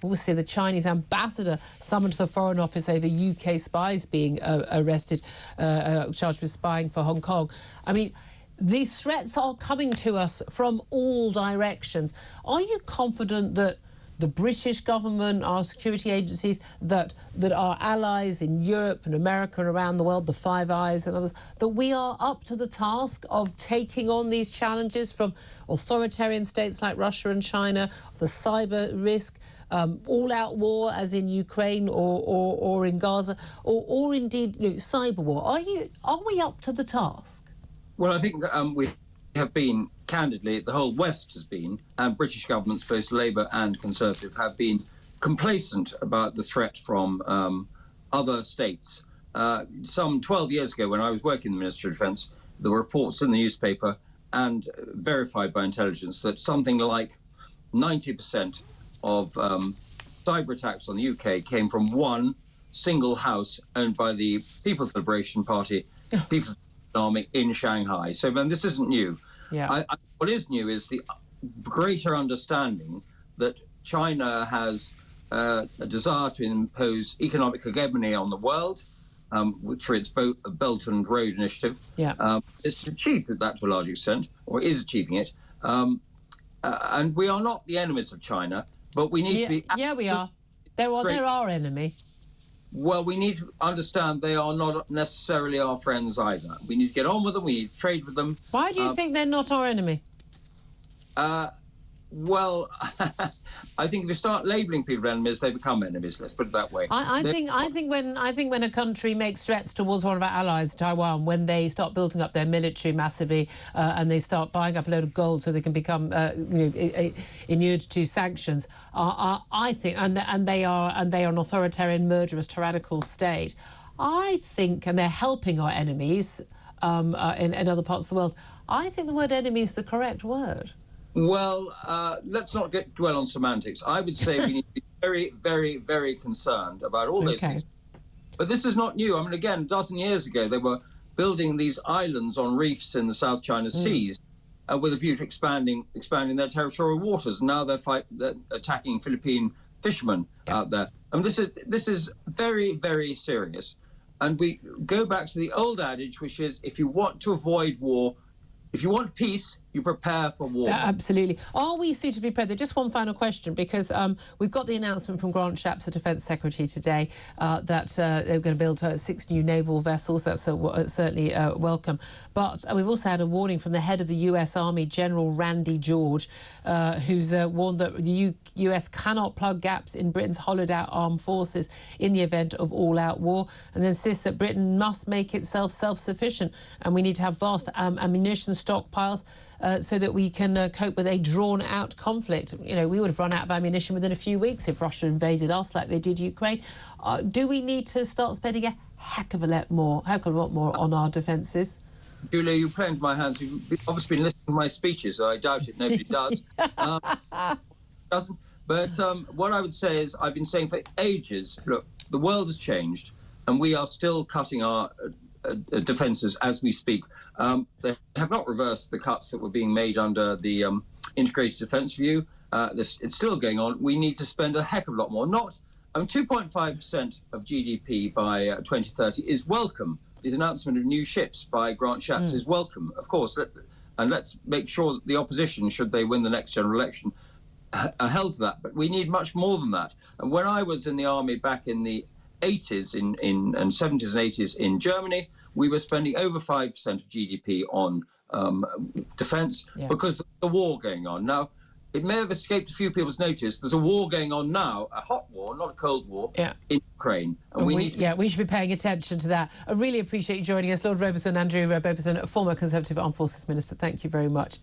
We've also seen the Chinese ambassador summoned to the Foreign Office over UK spies being arrested, charged with spying for Hong Kong. I mean, the threats are coming to us from all directions. Are you confident that the British government, our security agencies, that our allies in Europe and America and around the world, the Five Eyes and others, that we are up to the task of taking on these challenges from authoritarian states like Russia and China, the cyber risk, all-out war as in Ukraine or in Gaza, or indeed cyber war? Are we up to the task? Well, I think we have been, candidly, the whole West has been, and British governments, both Labour and Conservative, have been complacent about the threat from other states. Some 12 years ago, when I was working in the Ministry of Defence, there were reports in the newspaper and verified by intelligence that something like 90% of cyber attacks on the UK came from one single house owned by the People's Liberation Party, People's Army in Shanghai. So, this isn't new. Yeah. What is new is the greater understanding that China has a desire to impose economic hegemony on the world through its Belt and Road Initiative. Yeah. It's achieved that to a large extent, or is achieving it. And we are not the enemies of China, but we need to be... Yeah, we are. They're our enemy. Well, we need to understand they are not necessarily our friends either. We need to get on with them. We need to trade with them. Why do you think they're not our enemy? Well, I think if you start labelling people enemies, they become enemies. Let's put it that way. I think when a country makes threats towards one of our allies, Taiwan, when they start building up their military massively and they start buying up a load of gold so they can become inured to sanctions, I think, and they are an authoritarian, murderous, tyrannical state. I think, and they're helping our enemies in other parts of the world. I think the word enemy is the correct word. Well, let's not dwell on semantics. I would say we need to be very, very, very concerned about all those things. But this is not new. I mean, again, a dozen years ago, they were building these islands on reefs in the South China Seas with a view to expanding their territorial waters. Now they're attacking Philippine fishermen out there. I mean, this is very, very serious. And we go back to the old adage, which is if you want to avoid war, if you want peace, you prepare for war. Absolutely. Are we suitably prepared? Just one final question, because we've got the announcement from Grant Shapps, the Defence Secretary, today that they're going to build 6 new naval vessels. That's certainly welcome. But we've also had a warning from the head of the US Army, General Randy George, who's warned that the US cannot plug gaps in Britain's hollowed-out armed forces in the event of all-out war, and insists that Britain must make itself self-sufficient, and we need to have vast ammunition stockpiles so that we can cope with a drawn-out conflict. You know, we would have run out of ammunition within a few weeks if Russia invaded us like they did Ukraine. Do we need to start spending a heck of a lot more on our defences? Julia, you play into my hands. You've obviously been listening to my speeches, so I doubt it. Nobody does. Doesn't. But what I would say is I've been saying for ages, look, the world has changed, and we are still cutting our defences as we speak. They have not reversed the cuts that were being made under the Integrated Defence Review. It's still going on. We need to spend a heck of a lot more. 2.5% of GDP by 2030 is welcome. The announcement of new ships by Grant Shapps is welcome, of course. And let's make sure that the opposition, should they win the next general election, are held to that. But we need much more than that. And when I was in the army back in the 80s and 70s and 80s in Germany, we were spending over 5% of GDP on defence because of the war going on. Now, it may have escaped a few people's notice. There's a war going on now, a hot war, not a cold war, in Ukraine. And we should be paying attention to that. I really appreciate you joining us, Lord Robertson, Andrew Robertson, former Conservative Armed Forces Minister. Thank you very much.